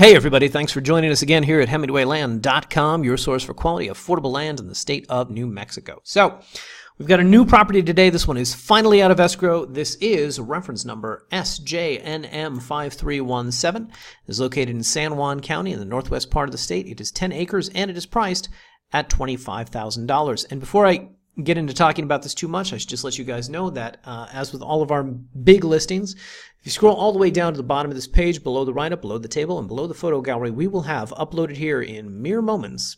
Hey everybody, thanks for joining us again here at HemingwayLand.com, your source for quality, affordable land in the state of New Mexico. So, we've got a new property today. This one is finally out of escrow. This is reference number SJNM5317. It is located in San Juan County in the northwest part of the state. It is 10 acres and it is priced at $25,000. And before I get into talking about this too much, I should just let you guys know that as with all of our big listings, if you scroll all the way down to the bottom of this page, below the write-up, below the table, and below the photo gallery, we will have uploaded here in mere moments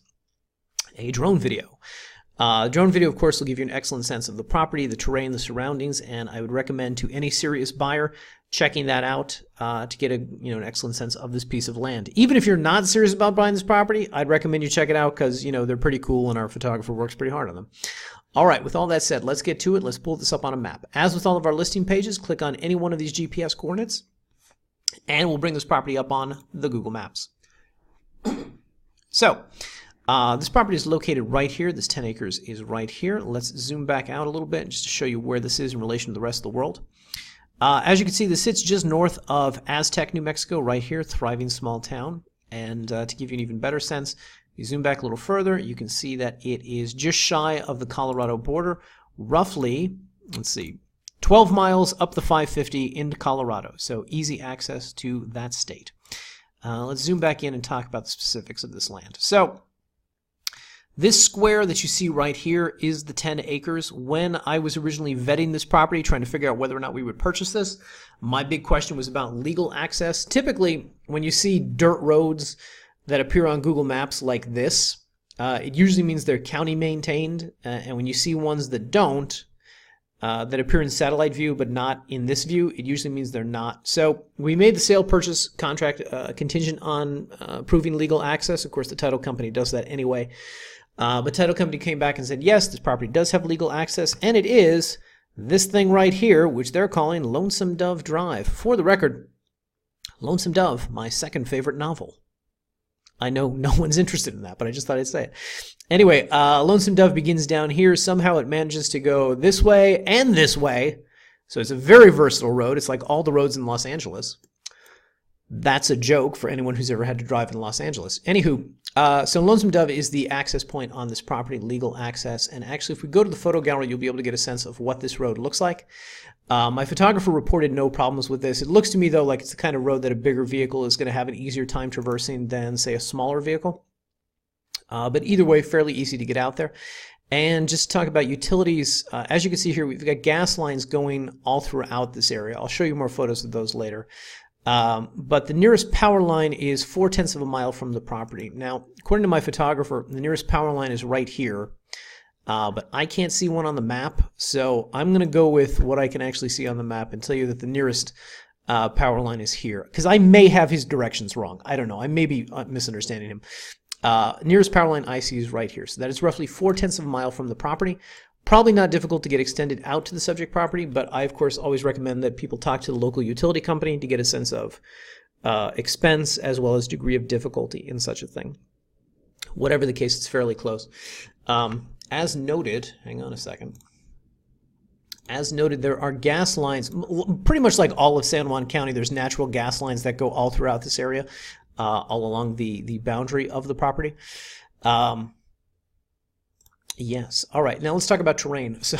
a drone video. Drone video, of course, will give you an excellent sense of the property, the terrain, the surroundings, and I would recommend to any serious buyer checking that out to get an excellent sense of this piece of land. Even if you're not serious about buying this property, I'd recommend you check it out because they're pretty cool and our photographer works pretty hard on them. All right, with all that said, let's get to it. Let's pull this up on a map. As with all of our listing pages, click on any one of these GPS coordinates, and we'll bring this property up on the Google Maps. So, this property is located right here. This 10 acres is right here. Let's zoom back out a little bit just to show you where this is in relation to the rest of the world. As you can see, this sits just north of Aztec, New Mexico, right here, thriving small town. And to give you an even better sense, if you zoom back a little further, you can see that it is just shy of the Colorado border, roughly, 12 miles up the 550 into Colorado. So easy access to that state. Let's zoom back in and talk about the specifics of this land. So, this square that you see right here is the 10 acres. When I was originally vetting this property, trying to figure out whether or not we would purchase this, my big question was about legal access. Typically, when you see dirt roads that appear on Google Maps like this, it usually means they're county maintained, and when you see ones that don't, that appear in satellite view but not in this view, it usually means they're not. So we made the sale purchase contract contingent on proving legal access. Of course, the title company does that anyway. But title company came back and said, yes, this property does have legal access, and it is this thing right here, which they're calling Lonesome Dove Drive. For the record, Lonesome Dove, my second favorite novel. I know no one's interested in that, but I just thought I'd say it. Anyway, Lonesome Dove begins down here. Somehow it manages to go this way and this way. So it's a very versatile road. It's like all the roads in Los Angeles. That's a joke for anyone who's ever had to drive in Los Angeles. Anywho, so Lonesome Dove is the access point on this property, legal access. And actually, if we go to the photo gallery, you'll be able to get a sense of what this road looks like. My photographer reported no problems with this. It looks to me, though, like it's the kind of road that a bigger vehicle is going to have an easier time traversing than, say, a smaller vehicle. But either way, fairly easy to get out there. And just to talk about utilities, as you can see here, we've got gas lines going all throughout this area. I'll show you more photos of those later. But the nearest power line is 0.4 of a mile from the property. Now, according to my photographer, the nearest power line is right here. But I can't see one on the map, so I'm going to go with what I can actually see on the map and tell you that the nearest power line is here. Because I may have his directions wrong. I don't know. I may be misunderstanding him. Nearest power line I see is right here. So that is roughly 0.4 of a mile from the property. Probably not difficult to get extended out to the subject property, but I, of course, always recommend that people talk to the local utility company to get a sense of expense as well as degree of difficulty in such a thing. Whatever the case, it's fairly close. As noted, hang on a second. As noted, there are gas lines, pretty much like all of San Juan County, there's natural gas lines that go all throughout this area, all along the boundary of the property. Yes. All right. Now let's talk about terrain. So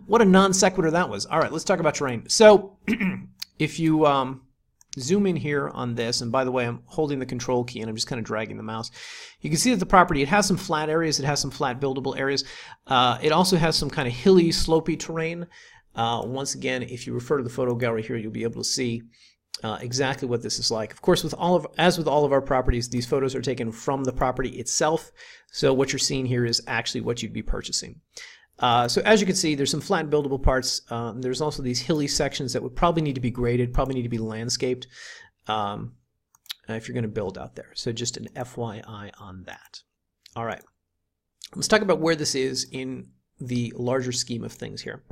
what a non sequitur that was. All right. Let's talk about terrain. So if you zoom in here on this, and by the way, I'm holding the control key and I'm just kind of dragging the mouse. You can see that the property, it has some flat areas. It has some flat buildable areas. It also has some kind of hilly, slopey terrain. Once again, if you refer to the photo gallery here, you'll be able to see exactly what this is like. Of course, as with all of our properties, these photos are taken from the property itself. So what you're seeing here is actually what you'd be purchasing. So as you can see, there's some flat buildable parts. There's also these hilly sections that would probably need to be graded, probably need to be landscaped if you're going to build out there. So just an FYI on that. All right. Let's talk about where this is in the larger scheme of things here.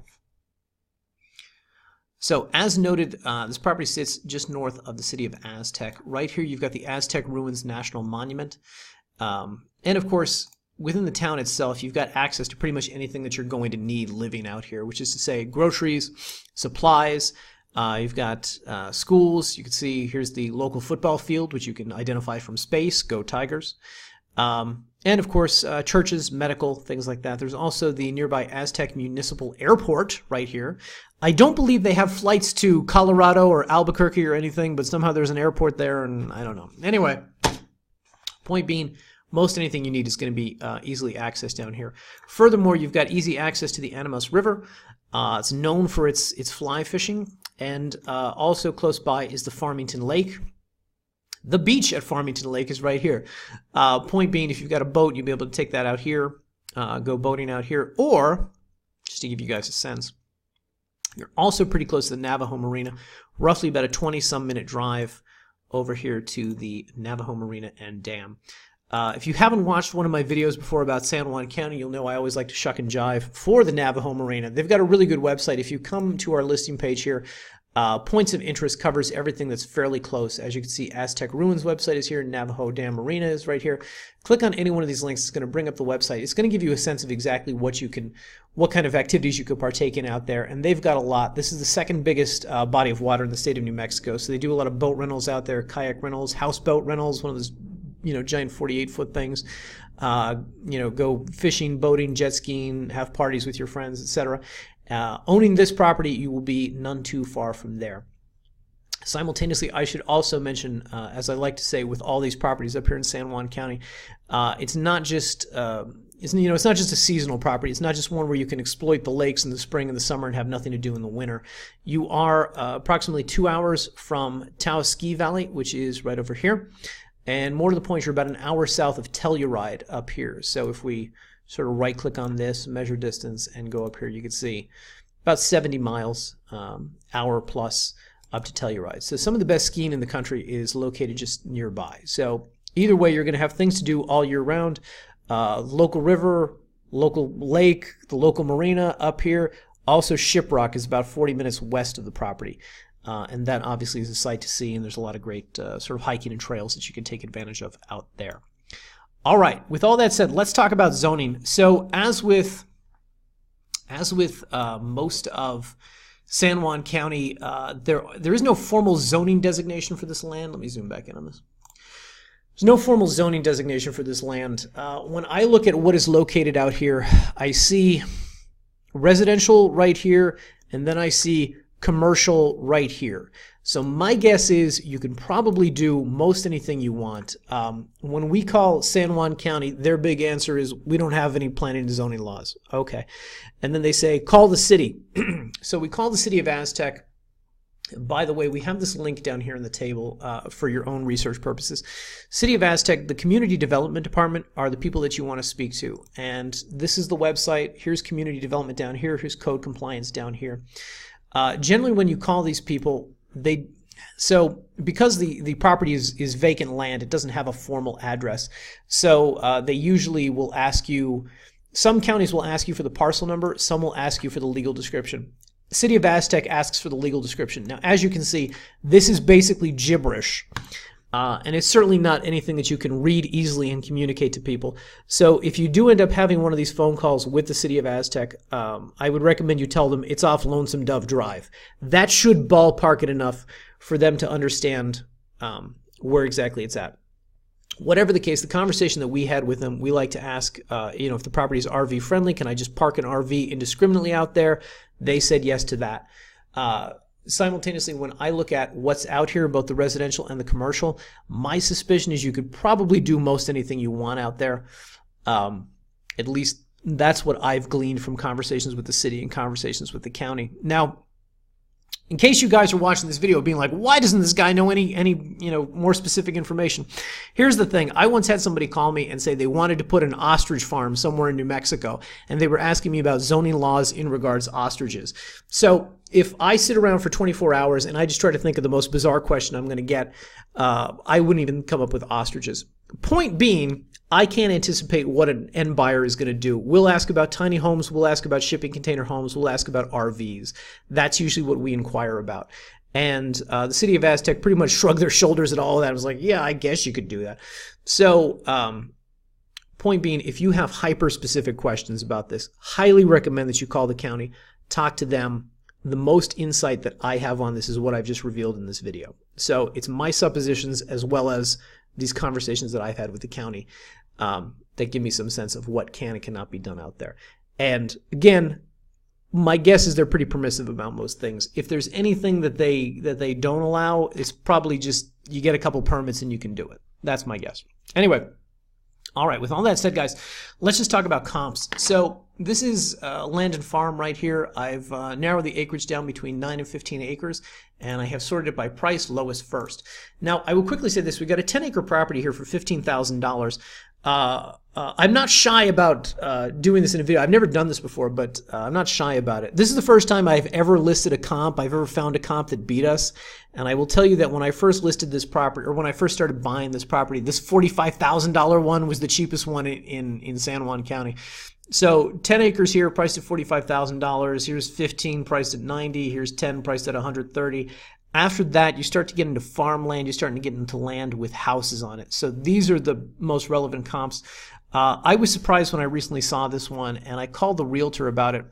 So as noted, this property sits just north of the city of Aztec. Right here you've got the Aztec Ruins National Monument. And of course, within the town itself, you've got access to pretty much anything that you're going to need living out here, which is to say groceries, supplies, You've got schools. You can see here's the local football field, which you can identify from space. Go Tigers. And of course, churches, medical, things like that. There's also the nearby Aztec Municipal Airport right here. I don't believe they have flights to Colorado or Albuquerque or anything, but somehow there's an airport there, and I don't know. Anyway, point being, most anything you need is going to be easily accessed down here. Furthermore, you've got easy access to the Animas River. It's known for its fly fishing, and also close by is the Farmington Lake. The beach at Farmington Lake is right here. Point being, if you've got a boat, you'll be able to take that out here, go boating out here, or, just to give you guys a sense, you're also pretty close to the Navajo Marina, roughly about a 20-some minute drive over here to the Navajo Marina and Dam. If you haven't watched one of my videos before about San Juan County, you'll know I always like to shuck and jive for the Navajo Marina. They've got a really good website. If you come to our listing page here, Points of Interest covers everything that's fairly close. As you can see, Aztec Ruins website is here, Navajo Dam Marina is right here. Click on any one of these links. It's going to bring up the website. It's going to give you a sense of exactly what kind of activities you could partake in out there, and they've got a lot. This is the second biggest body of water in the state of New Mexico, so they do a lot of boat rentals out there, kayak rentals, houseboat rentals, one of those giant 48-foot things. Go fishing, boating, jet skiing, have parties with your friends, etc. Owning this property, you will be none too far from there. Simultaneously, I should also mention, as I like to say, with all these properties up here in San Juan County, it's not just it's not just a seasonal property. It's not just one where you can exploit the lakes in the spring and the summer and have nothing to do in the winter. You are approximately 2 hours from Taos Ski Valley, which is right over here. And more to the point, you're about an hour south of Telluride up here. So if we sort of right-click on this, measure distance, and go up here, you can see about 70 miles, hour plus, up to Telluride. So some of the best skiing in the country is located just nearby. So either way, you're going to have things to do all year round. Local river, local lake, the local marina up here. Also, Shiprock is about 40 minutes west of the property. And that obviously is a sight to see, and there's a lot of great sort of hiking and trails that you can take advantage of out there. All right, with all that said, let's talk about zoning. So as with most of San Juan County, there is no formal zoning designation for this land. Let me zoom back in on this. There's no formal zoning designation for this land. When I look at what is located out here, I see residential right here, and then I see commercial right here. So my guess is you can probably do most anything you want. When we call San Juan County, their big answer is we don't have any planning and zoning laws. Okay. And then they say call the city. So we call the city of Aztec. By the way, we have this link down here in the table for your own research purposes. City of Aztec, the Community Development Department are the people that you want to speak to. And this is the website. Here's Community Development down here. Here's Code Compliance down here. Generally, when you call these people, because the property is vacant land, it doesn't have a formal address. So they usually will ask you, some counties will ask you for the parcel number, some will ask you for the legal description. The City of Aztec asks for the legal description. Now, as you can see, this is basically gibberish. And it's certainly not anything that you can read easily and communicate to people. So if you do end up having one of these phone calls with the City of Aztec, I would recommend you tell them it's off Lonesome Dove Drive. That should ballpark it enough for them to understand where exactly it's at. Whatever the case, the conversation that we had with them, we like to ask, if the property is RV friendly, can I just park an RV indiscriminately out there? They said yes to that. Simultaneously, when I look at what's out here, both the residential and the commercial, my suspicion is you could probably do most anything you want out there. At least that's what I've gleaned from conversations with the city and conversations with the county. Now, in case you guys are watching this video being like, why doesn't this guy know any more specific information? Here's the thing. I once had somebody call me and say they wanted to put an ostrich farm somewhere in New Mexico, and they were asking me about zoning laws in regards to ostriches. So if I sit around for 24 hours and I just try to think of the most bizarre question I'm going to get, I wouldn't even come up with ostriches. Point being, I can't anticipate what an end buyer is going to do. We'll ask about tiny homes. We'll ask about shipping container homes. We'll ask about RVs. That's usually what we inquire about. And the City of Aztec pretty much shrugged their shoulders at all of that. I was like, yeah, I guess you could do that. So point being, if you have hyper-specific questions about this, highly recommend that you call the county, talk to them. the most insight that I have on this is what I've just revealed in this video. So it's my suppositions as well as these conversations that I've had with the county that give me some sense of what can and cannot be done out there. And again, my guess is they're pretty permissive about most things. If there's anything that they don't allow, it's probably just you get a couple permits and you can do it. That's my guess. Anyway, all right, with all that said, guys, let's just talk about comps. So this is land and farm right here. I've narrowed the acreage down between 9 and 15 acres, and I have sorted it by price, lowest first. Now, I will quickly say this. We've got a 10-acre property here for $15,000. I'm not shy about doing this in a video. I've never done this before, but I'm not shy about it. This is the first time I've ever listed a comp. I've ever found a comp that beat us. And I will tell you that when I first listed this property, or when I first started buying this property, this $45,000 one was the cheapest one in San Juan County. So 10 acres here, priced at $45,000. Here's 15, priced at $90. Here's 10, priced at $130. After that, you start to get into farmland. You're starting to get into land with houses on it. So these are the most relevant comps. I was surprised when I recently saw this one, and I called the realtor about it.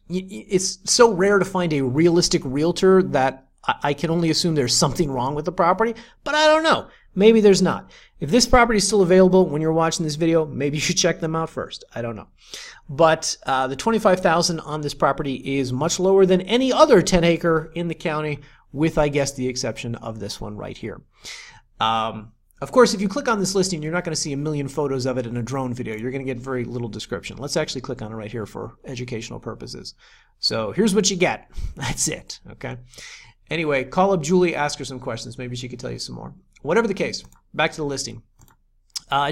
It's so rare to find a realistic realtor that I can only assume there's something wrong with the property, but I don't know. Maybe there's not. If this property is still available when you're watching this video, maybe you should check them out first. I don't know. But the $25,000 on this property is much lower than any other 10-acre in the county, with, I guess, the exception of this one right here. Of course, if you click on this listing, you're not going to see a million photos of it in a drone video. You're going to get very little description. Let's actually click on it right here for educational purposes. So here's what you get. That's it. Okay. Anyway, call up Julie, ask her some questions. Maybe she could tell you some more. Whatever the case, back to the listing.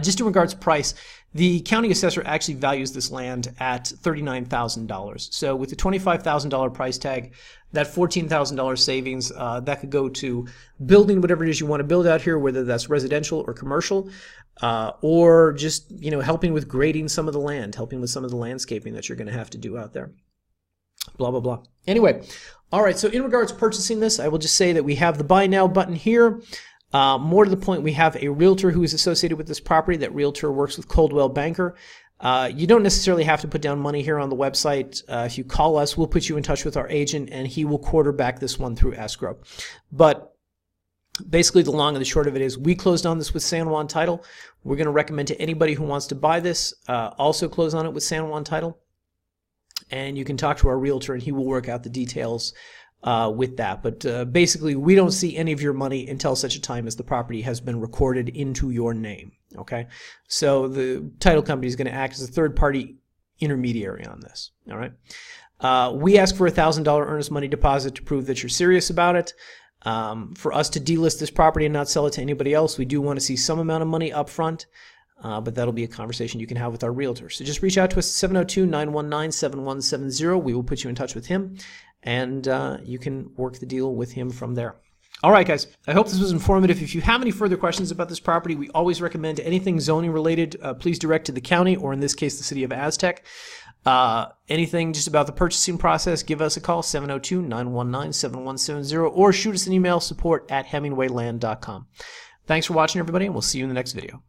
Just in regards to price, the county assessor actually values this land at $39,000. So with the $25,000 price tag, that $14,000 savings, that could go to building whatever it is you want to build out here, whether that's residential or commercial, or just, you know, helping with grading some of the land, helping with some of the landscaping that you're going to have to do out there. Blah, blah, blah. Anyway, all right, so in regards to purchasing this, I will just say that we have the Buy Now button here. More to the point, we have a realtor who is associated with this property. That realtor works with Coldwell Banker. You don't necessarily have to put down money here on the website. If you call us, we'll put you in touch with our agent, and he will quarterback this one through escrow. But basically, the long and the short of it is we closed on this with San Juan Title. We're going to recommend to anybody who wants to buy this, also close on it with San Juan Title. And you can talk to our realtor, and he will work out the details with that. But basically, we don't see any of your money until such a time as the property has been recorded into your name. Okay, so the title company is going to act as a third-party intermediary on this. All right, we ask for a $1,000 earnest money deposit to prove that you're serious about it. For us to delist this property and not sell it to anybody else, we do want to see some amount of money up front. But that'll be a conversation you can have with our realtor. So just reach out to us at 702-919-7170. We will put you in touch with him, and you can work the deal with him from there. All right, guys. I hope this was informative. If you have any further questions about this property, we always recommend anything zoning related, please direct to the county, or in this case, the city of Aztec. Anything just about the purchasing process, give us a call, 702-919-7170, or shoot us an email, support@hemingwayland.com. Thanks for watching, everybody, and we'll see you in the next video.